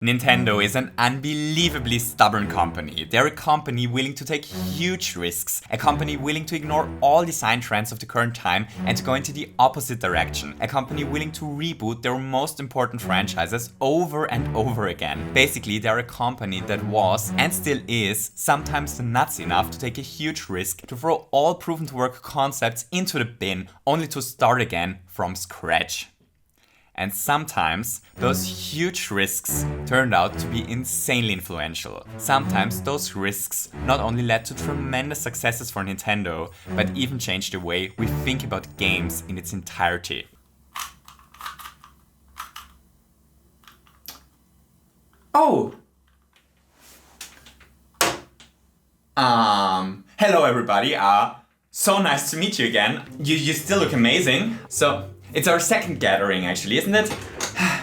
Nintendo is an unbelievably stubborn company. They're a company willing to take huge risks, a company willing to ignore all design trends of the current time and to go into the opposite direction, a company willing to reboot their most important franchises over and over again. Basically, they're a company that was, and still is, sometimes nuts enough to take a huge risk, to throw all proven to work concepts into the bin, only to start again from scratch. And sometimes those huge risks turned out to be insanely influential. Sometimes those risks not only led to tremendous successes for Nintendo, but even changed the way we think about games in its entirety. Oh! Hello everybody, so nice to meet you again. You still look amazing. So, it's our second gathering actually, isn't it?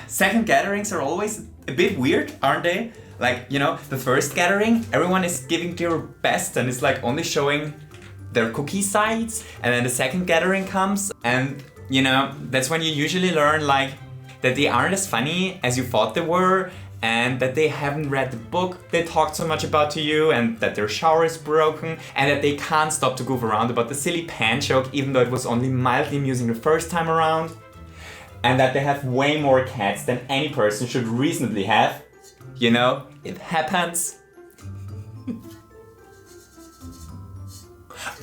Second gatherings are always a bit weird, aren't they? Like, you know, the first gathering, everyone is giving their best and is like only showing their cookie sides. And then the second gathering comes and, you know, that's when you usually learn like that they aren't as funny as you thought they were, and that they haven't read the book they talked so much about to you, and that their shower is broken, and that they can't stop to goof around about the silly pan joke even though it was only mildly amusing the first time around, and that they have way more cats than any person should reasonably have. You know, it happens.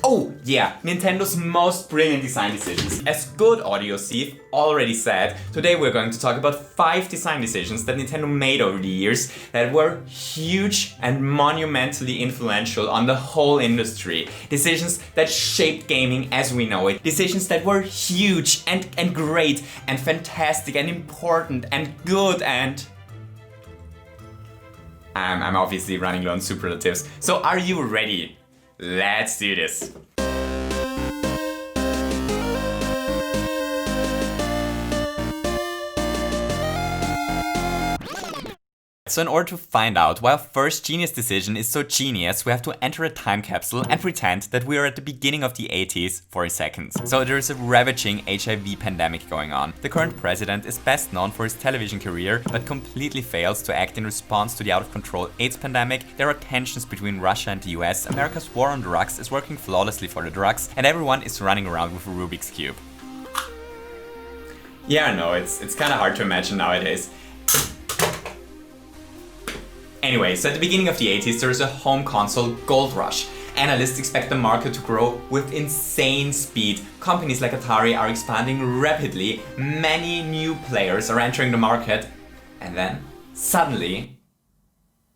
Oh yeah, Nintendo's most brilliant design decisions. As good audio Ceave already said, today we're going to talk about 5 design decisions that Nintendo made over the years that were huge and monumentally influential on the whole industry. Decisions that shaped gaming as we know it. Decisions that were huge and great and fantastic and important and good and... I'm obviously running low on superlatives. So are you ready? Let's do this! So in order to find out why our first genius decision is so genius, we have to enter a time capsule and pretend that we are at the beginning of the 80s for a second. So there is a ravaging HIV pandemic going on. The current president is best known for his television career, but completely fails to act in response to the out-of-control AIDS pandemic. There are tensions between Russia and the US, America's war on drugs is working flawlessly for the drugs, and everyone is running around with a Rubik's Cube. Yeah, I know, it's kind of hard to imagine nowadays. Anyway, so at the beginning of the 80s, there is a home console gold rush. Analysts expect the market to grow with insane speed. Companies like Atari are expanding rapidly, many new players are entering the market, and then, suddenly,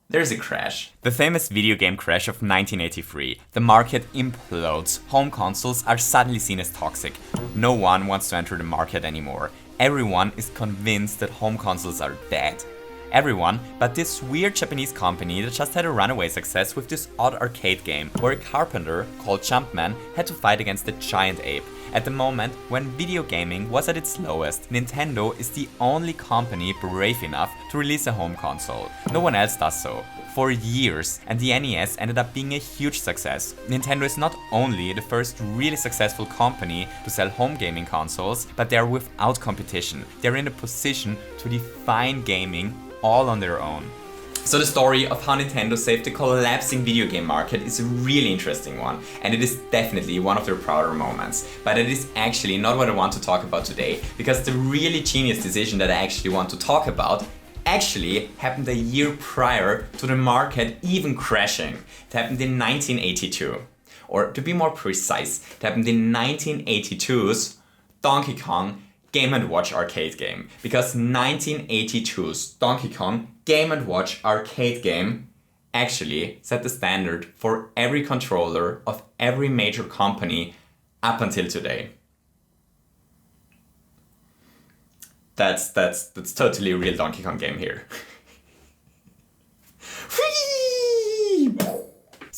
there's a crash. The famous video game crash of 1983. The market implodes. Home consoles are suddenly seen as toxic. No one wants to enter the market anymore. Everyone is convinced that home consoles are dead. Everyone but this weird Japanese company that just had a runaway success with this odd arcade game where a carpenter called Jumpman had to fight against a giant ape. At the moment when video gaming was at its lowest, Nintendo is the only company brave enough to release a home console. No one else does so. For years, and the NES ended up being a huge success. Nintendo is not only the first really successful company to sell home gaming consoles, but they are without competition. They're in a position to define gaming all on their own. So the story of how Nintendo saved the collapsing video game market is a really interesting one, and it is definitely one of their prouder moments. But it is actually not what I want to talk about today, because the really genius decision that I actually want to talk about actually happened a year prior to the market even crashing. It happened in 1982. Or to be more precise, it happened in 1982's Donkey Kong Game & Watch arcade game. Because 1982's Donkey Kong Game & Watch arcade game actually set the standard for every controller of every major company up until today. That's totally a real Donkey Kong game here.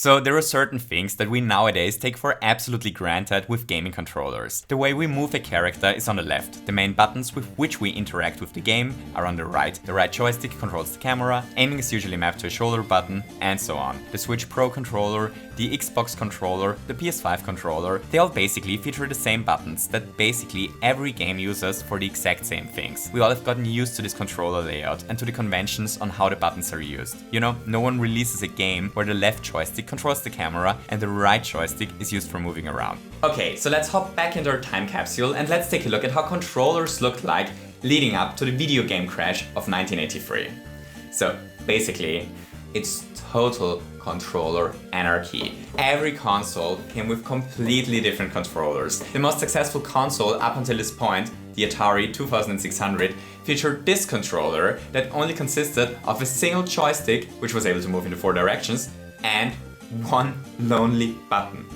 So there are certain things that we nowadays take for absolutely granted with gaming controllers. The way we move a character is on the left. The main buttons with which we interact with the game are on the right. The right joystick controls the camera, aiming is usually mapped to a shoulder button, and so on. The Switch Pro controller, the Xbox controller, the PS5 controller, they all basically feature the same buttons that basically every game uses for the exact same things. We all have gotten used to this controller layout and to the conventions on how the buttons are used. You know, no one releases a game where the left joystick controls the camera and the right joystick is used for moving around. Okay, so let's hop back into our time capsule and let's take a look at how controllers looked like leading up to the video game crash of 1983. So basically, it's total controller anarchy. Every console came with completely different controllers. The most successful console up until this point, the Atari 2600, featured this controller that only consisted of a single joystick, which was able to move in the 4 directions, and one lonely button.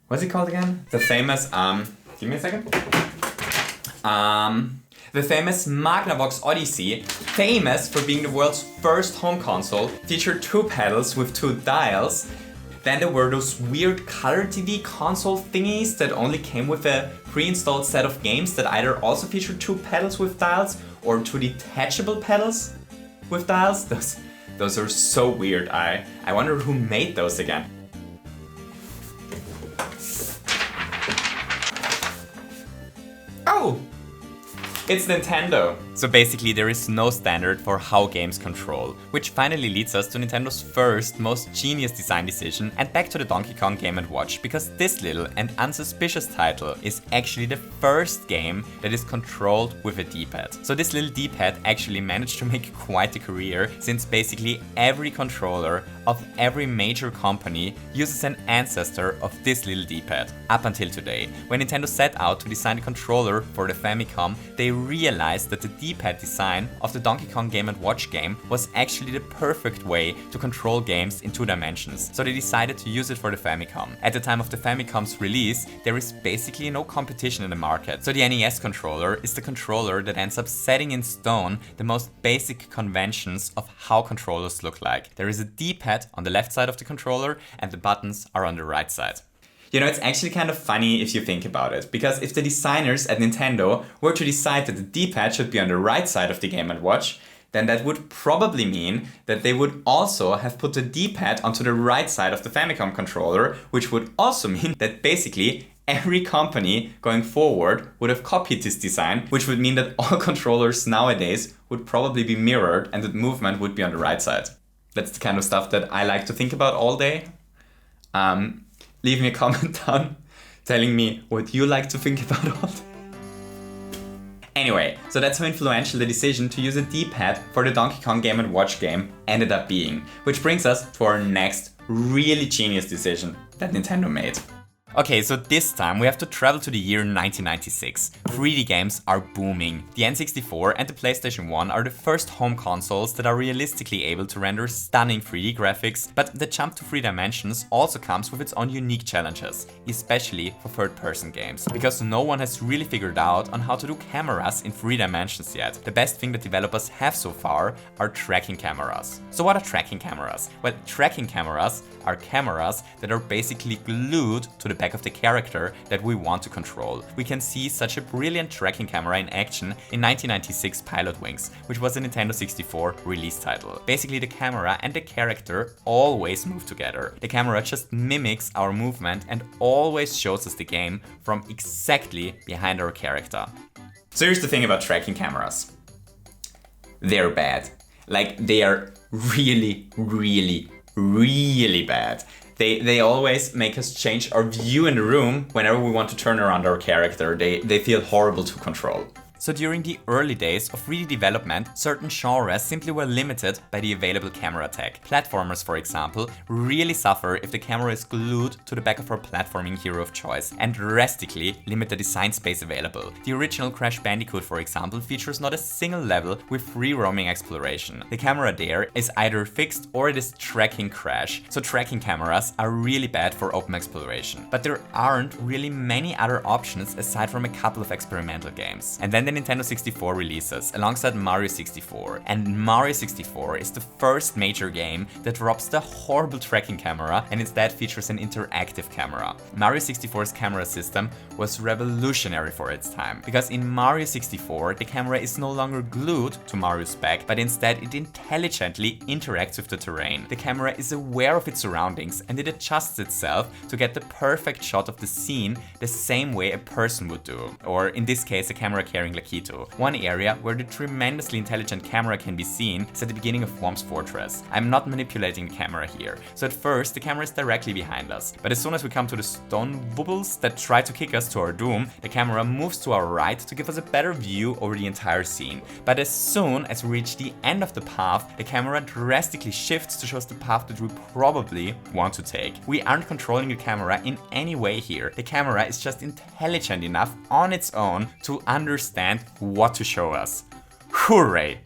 What's it called again? The famous, give me a second. The famous Magnavox Odyssey, famous for being the world's first home console, featured 2 pedals with 2 dials. Then there were those weird color TV console thingies that only came with a pre-installed set of games that either also featured 2 pedals with dials or 2 detachable pedals with dials. Those are so weird. I wonder who made those again. Oh! It's Nintendo! So basically there is no standard for how games control, which finally leads us to Nintendo's first, most genius design decision and back to the Donkey Kong Game & Watch, because this little and unsuspicious title is actually the first game that is controlled with a D-pad. So this little D-pad actually managed to make quite a career, since basically every controller of every major company uses an ancestor of this little D-pad. Up until today, when Nintendo set out to design a controller for the Famicom, they realized that the D-pad design of the Donkey Kong Game & Watch game was actually the perfect way to control games in 2 dimensions, so they decided to use it for the Famicom. At the time of the Famicom's release, there is basically no competition in the market, so the NES controller is the controller that ends up setting in stone the most basic conventions of how controllers look like. There is a D-pad on the left side of the controller and the buttons are on the right side. You know, it's actually kind of funny if you think about it, because if the designers at Nintendo were to decide that the D-pad should be on the right side of the Game & Watch, then that would probably mean that they would also have put the D-pad onto the right side of the Famicom controller, which would also mean that basically every company going forward would have copied this design, which would mean that all controllers nowadays would probably be mirrored and the movement would be on the right side. That's the kind of stuff that I like to think about all day. Leave me a comment down telling me what you like to think about all day. Anyway, so that's how influential the decision to use a D-pad for the Donkey Kong Game & Watch game ended up being. Which brings us to our next really genius decision that Nintendo made. Okay, so this time we have to travel to the year 1996. 3D games are booming. The N64 and the PlayStation 1 are the first home consoles that are realistically able to render stunning 3D graphics, but the jump to 3 dimensions also comes with its own unique challenges, especially for third-person games, because no one has really figured out on how to do cameras in 3 dimensions yet. The best thing that developers have so far are tracking cameras. So what are tracking cameras? Well, tracking cameras are cameras that are basically glued to the back of the character that we want to control. We can see such a brilliant tracking camera in action in 1996 Pilot Wings, which was a Nintendo 64 release title. Basically, the camera and the character always move together. The camera just mimics our movement and always shows us the game from exactly behind our character. So here's the thing about tracking cameras. They're bad. Like, they are really, really, really bad. They always make us change our view in the room whenever we want to turn around our character. They feel horrible to control. So during the early days of 3D development, certain genres simply were limited by the available camera tech. Platformers, for example, really suffer if the camera is glued to the back of our platforming hero of choice and drastically limit the design space available. The original Crash Bandicoot, for example, features not a single level with free roaming exploration. The camera there is either fixed or it is tracking Crash, so tracking cameras are really bad for open exploration. But there aren't really many other options aside from a couple of experimental games. And then the Nintendo 64 releases, alongside Mario 64. And Mario 64 is the first major game that drops the horrible tracking camera and instead features an interactive camera. Mario 64's camera system was revolutionary for its time, because in Mario 64 the camera is no longer glued to Mario's back, but instead it intelligently interacts with the terrain. The camera is aware of its surroundings and it adjusts itself to get the perfect shot of the scene the same way a person would do, or in this case a camera carrying Lakitu. One area where the tremendously intelligent camera can be seen is at the beginning of Whomp's Fortress. I'm not manipulating the camera here, so at first the camera is directly behind us, but as soon as we come to the stone wobbles that try to kick us to our doom, the camera moves to our right to give us a better view over the entire scene. But as soon as we reach the end of the path, the camera drastically shifts to show us the path that we probably want to take. We aren't controlling the camera in any way here. The camera is just intelligent enough on its own to understand what to show us. Hooray!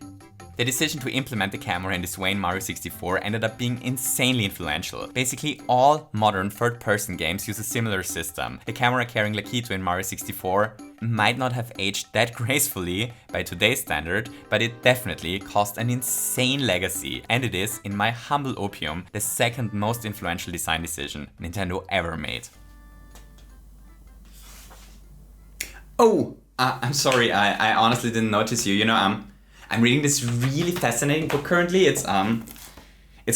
The decision to implement the camera in this way in Mario 64 ended up being insanely influential. Basically all modern third-person games use a similar system. The camera carrying Lakitu in Mario 64 might not have aged that gracefully by today's standard, but it definitely caused an insane legacy, and it is, in my humble opinion, the second most influential design decision Nintendo ever made. Oh, I'm sorry, I honestly didn't notice you. You know, I'm reading this really fascinating book currently. It's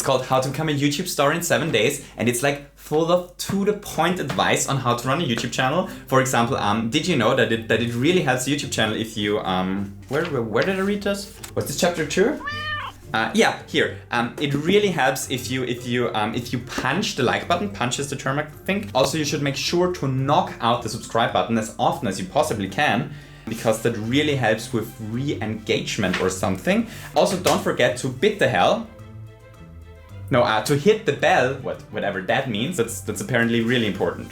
called How to Become a YouTube Star in 7 Days, and it's like full of to-the-point advice on how to run a YouTube channel. For example, did you know that it really helps a YouTube channel if you where did I read this? Was this chapter 2? Yeah, here. It really helps if you punch the like button. Punch is the term, I think. Also, you should make sure to knock out the subscribe button as often as you possibly can, because that really helps with re-engagement or something. Also, don't forget to bid the hell. No, to hit the bell, whatever that means. That's apparently really important.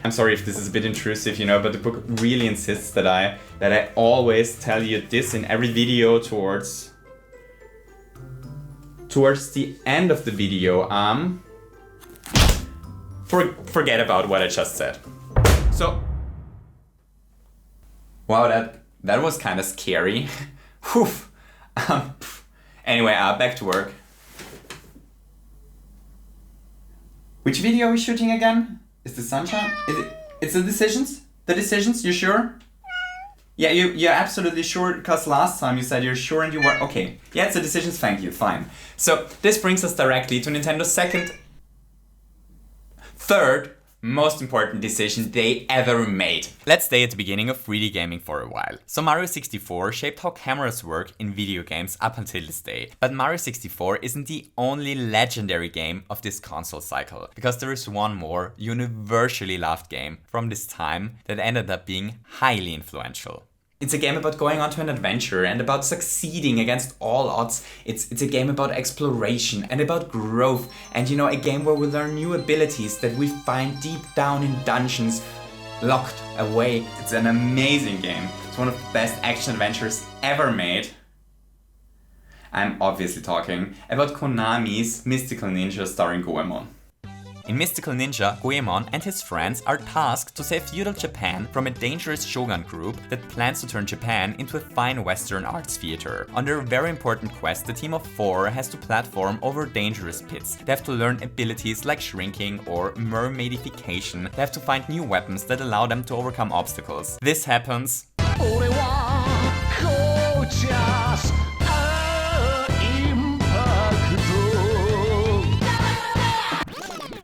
I'm sorry if this is a bit intrusive, you know, but the book really insists that I always tell you this in every video towards the end of the video. Forget about what I just said. So, wow, that was kind of scary. Whew. Anyway, back to work. Which video are we shooting again? Is the sunshine? It's the decisions? The decisions? You sure? Yeah, you're absolutely sure, because last time you said you're sure and you were... Okay, yeah, it's the decisions, thank you, fine. So, this brings us directly to Nintendo's third most important decision they ever made. Let's stay at the beginning of 3D gaming for a while. So Mario 64 shaped how cameras work in video games up until this day. But Mario 64 isn't the only legendary game of this console cycle, because there is one more universally loved game from this time that ended up being highly influential. It's a game about going on to an adventure and about succeeding against all odds. It's a game about exploration and about growth, and you know, a game where we learn new abilities that we find deep down in dungeons locked away. It's an amazing game. It's one of the best action adventures ever made. I'm obviously talking about Konami's Mystical Ninja starring Goemon. In Mystical Ninja, Goemon and his friends are tasked to save feudal Japan from a dangerous shogun group that plans to turn Japan into a fine Western arts theater. On their very important quest, the team of 4 has to platform over dangerous pits. They have to learn abilities like shrinking or mermaidification. They have to find new weapons that allow them to overcome obstacles. This happens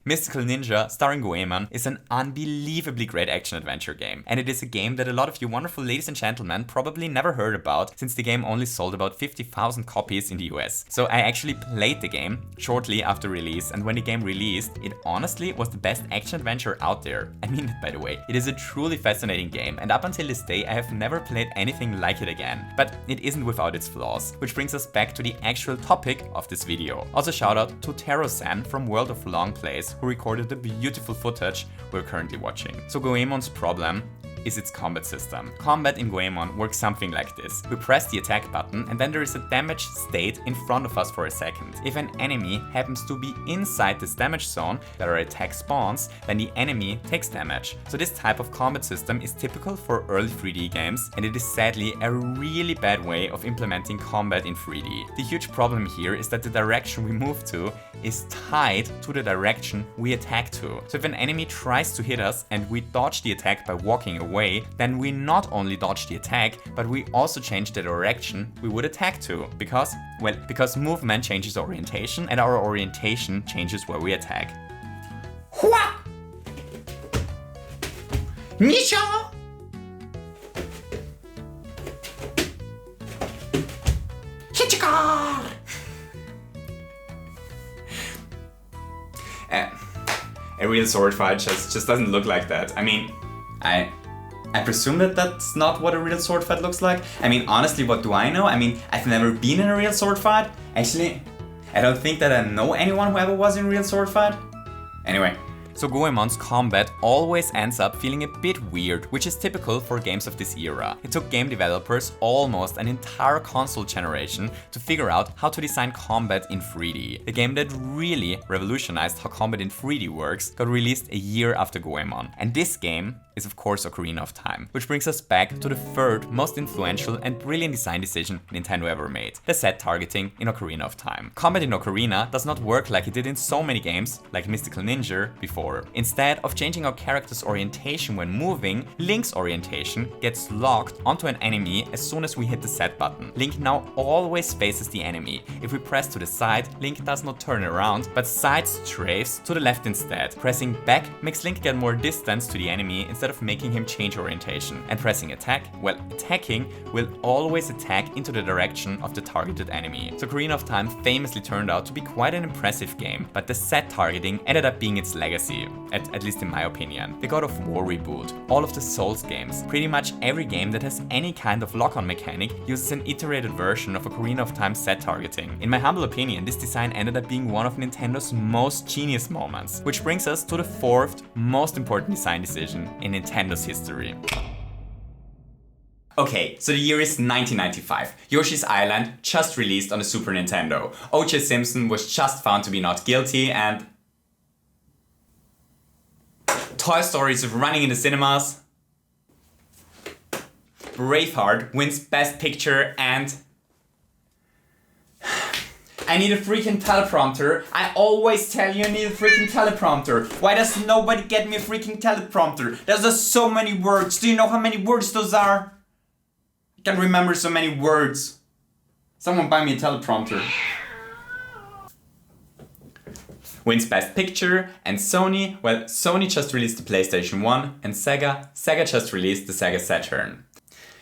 Mystical Ninja starring Goemon is an unbelievably great action-adventure game, and it is a game that a lot of you wonderful ladies and gentlemen probably never heard about, since the game only sold about 50,000 copies in the US. So I actually played the game shortly after release, and when the game released, it honestly was the best action-adventure out there. I mean it, by the way. It is a truly fascinating game, and up until this day I have never played anything like it again. But it isn't without its flaws, which brings us back to the actual topic of this video. Also shout out to Tarosan from World of Longplays, who recorded the beautiful footage we're currently watching. So Goemons Problem is its combat system. Combat in Goemon works something like this. We press the attack button and then there is a damaged state in front of us for a second. If an enemy happens to be inside this damage zone where our attack spawns, then the enemy takes damage. So this type of combat system is typical for early 3D games, and it is sadly a really bad way of implementing combat in 3D. The huge problem here is that the direction we move to is tied to the direction we attack to. So if an enemy tries to hit us and we dodge the attack by walking away, then we not only dodge the attack, but we also change the direction we would attack to. Because movement changes orientation and our orientation changes where we attack. Hua! Misha! Hichikar! A real sword fight just doesn't look like that. I mean, I presume that that's not what a real sword fight looks like. I mean, honestly, what do I know? I mean, I've never been in a real sword fight. Actually, I don't think that I know anyone who ever was in a real sword fight. Anyway. So Goemon's combat always ends up feeling a bit weird, which is typical for games of this era. It took game developers almost an entire console generation to figure out how to design combat in 3D. The game that really revolutionized how combat in 3D works got released a year after Goemon. And this game is of course Ocarina of Time, which brings us back to the third most influential and brilliant design decision Nintendo ever made, the set targeting in Ocarina of Time. Combat in Ocarina does not work like it did in so many games, like Mystical Ninja, before. Instead of changing our character's orientation when moving, Link's orientation gets locked onto an enemy as soon as we hit the set button. Link now always faces the enemy. If we press to the side, Link does not turn around, but side strafes to the left instead. Pressing back makes Link get more distance to the enemy instead of making him change orientation. And pressing attack, well, attacking will always attack into the direction of the targeted enemy. So Ocarina of Time famously turned out to be quite an impressive game, but the set targeting ended up being its legacy. At least in my opinion. The God of War reboot, all of the Souls games, pretty much every game that has any kind of lock-on mechanic uses an iterated version of Ocarina of Time set targeting. In my humble opinion, this design ended up being one of Nintendo's most genius moments, which brings us to the fourth most important design decision in Nintendo's history. Okay, so the year is 1995. Yoshi's Island just released on the Super Nintendo. O.J. Simpson was just found to be not guilty, and Toy Story is running in the cinemas. Braveheart wins Best Picture, and I need a freaking teleprompter. I always tell you I need a freaking teleprompter. Why does nobody get me a freaking teleprompter? There's just so many words. Do you know how many words those are? I can't remember so many words. Someone buy me a teleprompter. Wins Best Picture, and Sony, well, Sony just released the PlayStation 1, and Sega just released the Sega Saturn.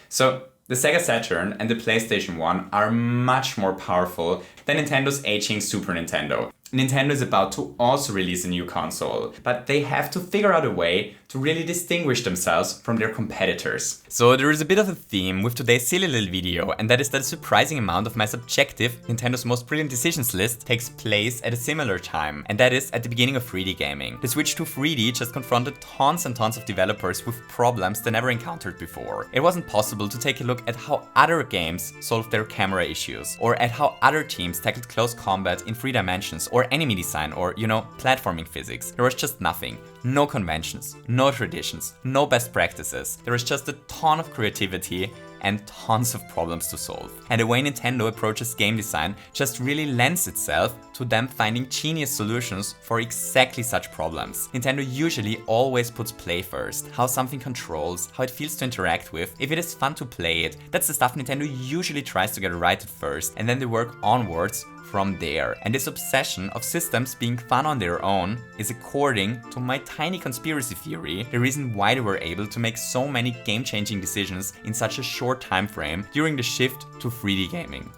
So, the Sega Saturn and the PlayStation 1 are much more powerful than Nintendo's aging Super Nintendo. Nintendo is about to also release a new console, but they have to figure out a way to really distinguish themselves from their competitors. So there is a bit of a theme with today's silly little video, and that is that a surprising amount of my subjective Nintendo's most brilliant decisions list takes place at a similar time, and that is at the beginning of 3D gaming. The switch to 3D just confronted tons and tons of developers with problems they never encountered before. It wasn't possible to take a look at how other games solved their camera issues, or at how other teams tackled close combat in 3 dimensions, or enemy design, or, platforming physics. There was just nothing. No conventions, no traditions, no best practices. There was just a ton of creativity and tons of problems to solve. And the way Nintendo approaches game design just really lends itself to them finding genius solutions for exactly such problems. Nintendo usually always puts play first, how something controls, how it feels to interact with, if it is fun to play it. That's the stuff Nintendo usually tries to get right at first, and then they work onwards from there. And this obsession of systems being fun on their own is, according to my tiny conspiracy theory, the reason why they were able to make so many game-changing decisions in such a short time frame during the shift to 3D gaming.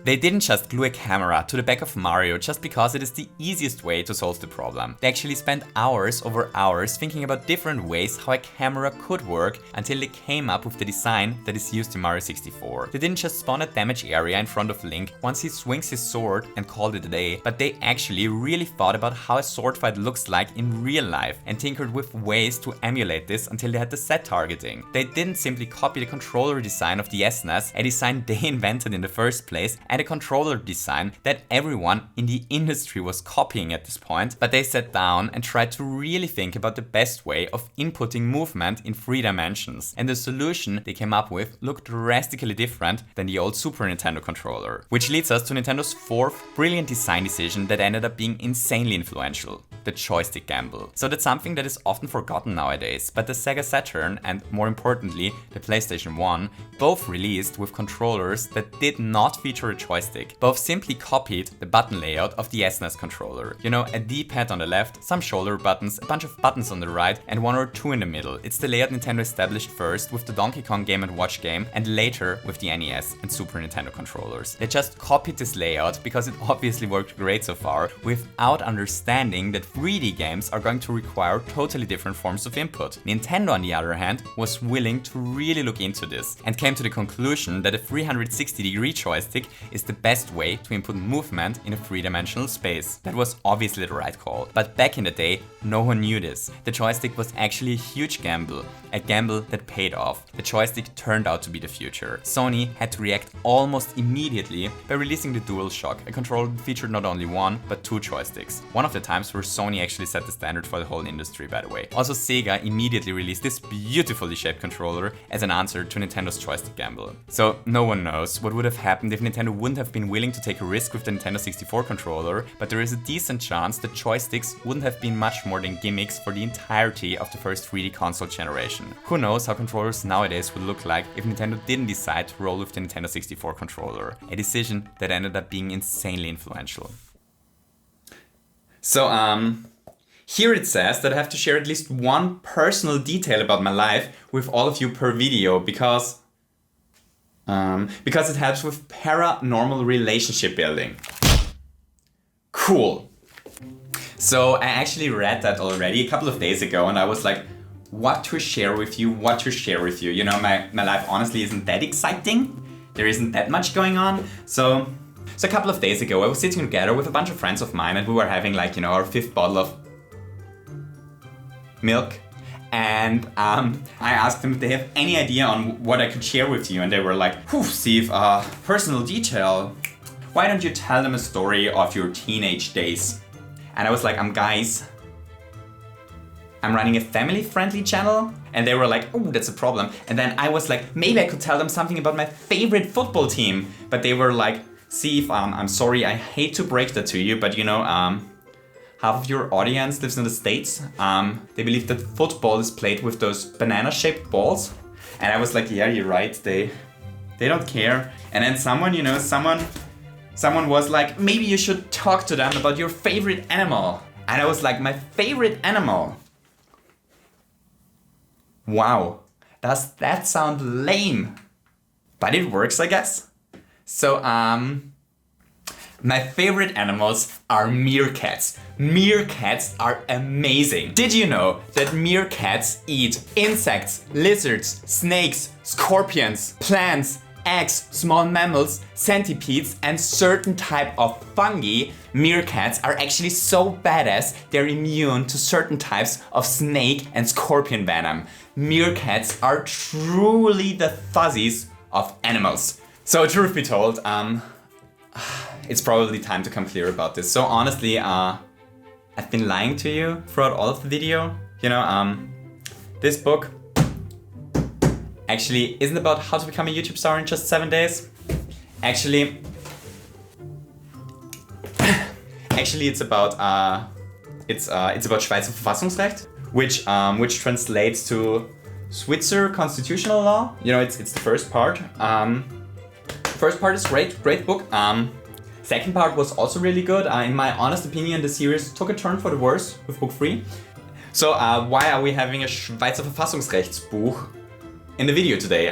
They didn't just glue a camera to the back of Mario just because it is the easiest way to solve the problem. They actually spent hours over hours thinking about different ways how a camera could work until they came up with the design that is used in Mario 64. They didn't just spawn a damage area in front of Link once he swings his sword and called it a day, but they actually really thought about how a sword fight looks like in real life and tinkered with ways to emulate this until they had the set targeting. They didn't simply copy the controller design of the SNES, a design they invented in the first place, and a controller design that everyone in the industry was copying at this point, but they sat down and tried to really think about the best way of inputting movement in 3 dimensions. And the solution they came up with looked drastically different than the old Super Nintendo controller. Which leads us to Nintendo's 4th brilliant design decision that ended up being insanely influential: the Joystick Gamble. So that's something that is often forgotten nowadays, but the Sega Saturn and, more importantly, the PlayStation 1 both released with controllers that did not feature a joystick. Both simply copied the button layout of the SNES controller. You know, a D-pad on the left, some shoulder buttons, a bunch of buttons on the right, and 1 or 2 in the middle. It's the layout Nintendo established first with the Donkey Kong Game & Watch game, and later with the NES and Super Nintendo controllers. They just copied this layout because it obviously worked great so far, without understanding that 3D games are going to require totally different forms of input. Nintendo, on the other hand, was willing to really look into this and came to the conclusion that a 360-degree joystick is the best way to input movement in a 3-dimensional space. That was obviously the right call, but back in the day, no one knew this. The joystick was actually a huge gamble, a gamble that paid off. The joystick turned out to be the future. Sony had to react almost immediately by releasing the DualShock, a controller that featured not only 1, but 2 joysticks. One of the times where Sony actually set the standard for the whole industry, by the way. Also, Sega immediately released this beautifully shaped controller as an answer to Nintendo's Joystick Gamble. So no one knows what would have happened if Nintendo wouldn't have been willing to take a risk with the Nintendo 64 controller, but there is a decent chance that joysticks wouldn't have been much more than gimmicks for the entirety of the first 3D console generation. Who knows how controllers nowadays would look like if Nintendo didn't decide to roll with the Nintendo 64 controller, a decision that ended up being insanely influential. So, here it says that I have to share at least one personal detail about my life with all of you per video because it helps with paranormal relationship building. Cool. So I actually read that already a couple of days ago and I was like, what to share with you. You know, my life honestly isn't that exciting. There isn't that much going on. So a couple of days ago I was sitting together with a bunch of friends of mine and we were having like, you know, our 5th bottle of milk. And I asked them if they have any idea on what I could share with you. And they were like, whew, Ceave, personal detail. Why don't you tell them a story of your teenage days? And I was like, guys, I'm running a family-friendly channel. And they were like, oh, that's a problem. And then I was like, maybe I could tell them something about my favorite football team. But they were like, Ceave, I'm sorry, I hate to break that to you, but you know, half of your audience lives in the States. They believe that football is played with those banana-shaped balls. And I was like, yeah, you're right, they don't care. And then someone was like, maybe you should talk to them about your favorite animal. And I was like, my favorite animal? Wow, does that sound lame? But it works, I guess. So, my favorite animals are meerkats. Meerkats are amazing. Did you know that meerkats eat insects, lizards, snakes, scorpions, plants, eggs, small mammals, centipedes, and certain type of fungi? Meerkats are actually so badass, they're immune to certain types of snake and scorpion venom. Meerkats are truly the fuzzies of animals. So truth be told, it's probably time to come clear about this. So honestly, I've been lying to you throughout all of the video. You know, this book actually isn't about how to become a YouTube star in just 7 days. Actually, it's about Schweizer Verfassungsrecht, which translates to Switzer constitutional law. You know, it's the first part. First part is great book. Second part was also really good. In my honest opinion, the series took a turn for the worse with book 3. So why are we having a Schweizer Verfassungsrechtsbuch in the video today?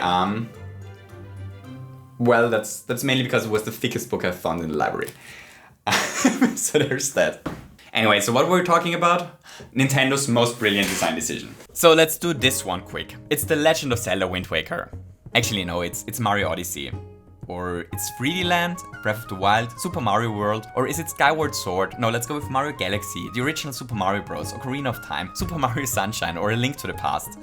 Well, that's mainly because it was the thickest book I found in the library. So there's that. Anyway, so what were we talking about? Nintendo's most brilliant design decision. So let's do this one quick. It's The Legend of Zelda Wind Waker. Actually, no, it's Mario Odyssey. Or it's 3D Land, Breath of the Wild, Super Mario World, or is it Skyward Sword? No, let's go with Mario Galaxy, the original Super Mario Bros, Ocarina of Time, Super Mario Sunshine, or A Link to the Past.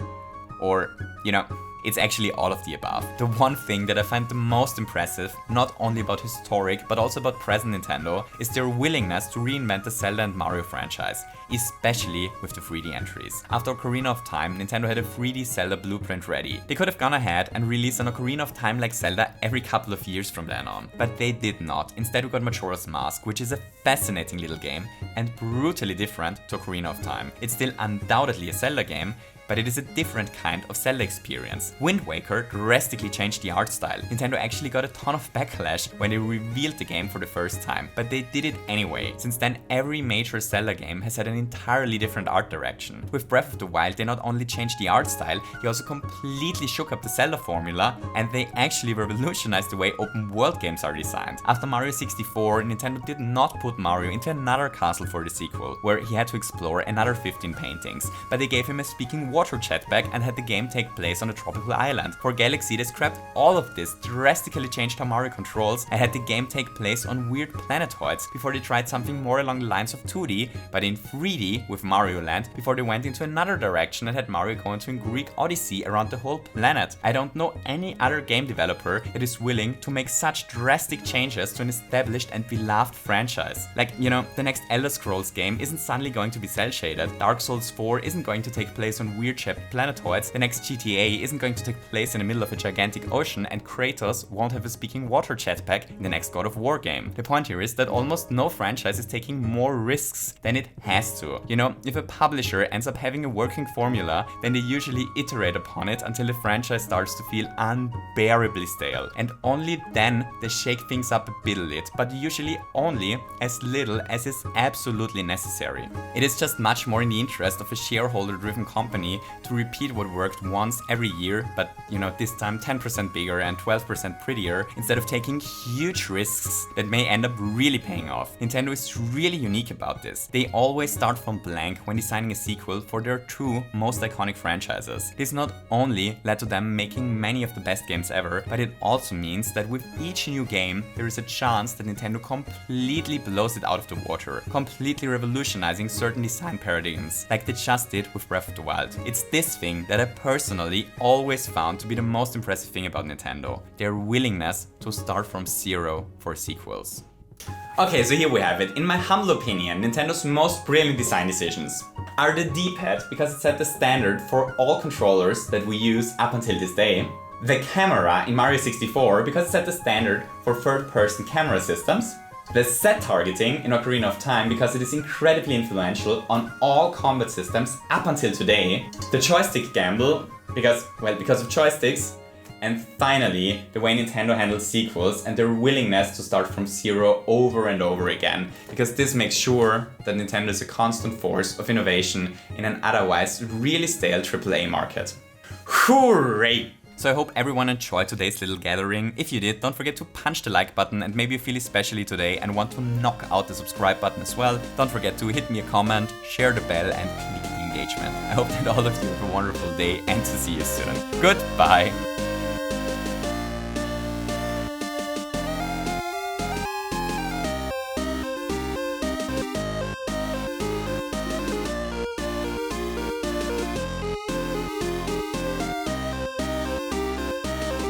Or, you know, it's actually all of the above. The one thing that I find the most impressive, not only about historic, but also about present Nintendo, is their willingness to reinvent the Zelda and Mario franchise, especially with the 3D entries. After Ocarina of Time, Nintendo had a 3D Zelda blueprint ready. They could have gone ahead and released an Ocarina of Time like Zelda every couple of years from then on, but they did not. Instead we got Majora's Mask, which is a fascinating little game and brutally different to Ocarina of Time. It's still undoubtedly a Zelda game, but it is a different kind of Zelda experience. Wind Waker drastically changed the art style. Nintendo actually got a ton of backlash when they revealed the game for the first time, but they did it anyway. Since then, every major Zelda game has had an entirely different art direction. With Breath of the Wild, they not only changed the art style, they also completely shook up the Zelda formula, and they actually revolutionized the way open world games are designed. After Mario 64, Nintendo did not put Mario into another castle for the sequel, where he had to explore another 15 paintings, but they gave him a speaking water jetpack and had the game take place on a tropical island. For Galaxy, they scrapped all of this, drastically changed how Mario controls, and had the game take place on weird planetoids before they tried something more along the lines of 2D, but in 3D with Mario Land, before they went into another direction and had Mario go into a Greek Odyssey around the whole planet. I don't know any other game developer that is willing to make such drastic changes to an established and beloved franchise. Like, you know, the next Elder Scrolls game isn't suddenly going to be cel shaded, Dark Souls 4 isn't going to take place on weird shaped planetoids, the next GTA isn't going to take place in the middle of a gigantic ocean, and Kratos won't have a speaking water jetpack in the next God of War game. The point here is that almost no franchise is taking more risks than it has to. You know, if a publisher ends up having a working formula, then they usually iterate upon it until the franchise starts to feel unbearably stale. And only then they shake things up a bit, but usually only as little as is absolutely necessary. It is just much more in the interest of a shareholder-driven company to repeat what worked once every year, but you know, this time 10% bigger and 12% prettier, instead of taking huge risks that may end up really paying off. Nintendo is really unique about this. They always start from blank when designing a sequel for their two most iconic franchises. This not only led to them making many of the best games ever, but it also means that with each new game, there is a chance that Nintendo completely blows it out of the water, completely revolutionizing certain design paradigms, like they just did with Breath of the Wild. It's this thing that I personally always found to be the most impressive thing about Nintendo, their willingness to start from zero for sequels. Okay, so here we have it. In my humble opinion, Nintendo's most brilliant design decisions are the D-pad, because it set the standard for all controllers that we use up until this day, the camera in Mario 64, because it set the standard for third-person camera systems, the set targeting in Ocarina of Time, because it is incredibly influential on all combat systems up until today, the Joystick Gamble, because of joysticks, and finally, the way Nintendo handles sequels and their willingness to start from zero over and over again, because this makes sure that Nintendo is a constant force of innovation in an otherwise really stale AAA market. Hooray! So I hope everyone enjoyed today's little gathering. If you did, don't forget to punch the like button, and maybe you feel especially today and want to knock out the subscribe button as well. Don't forget to hit me a comment, share the bell, and click the engagement. I hope that all of you have a wonderful day and to see you soon. Goodbye!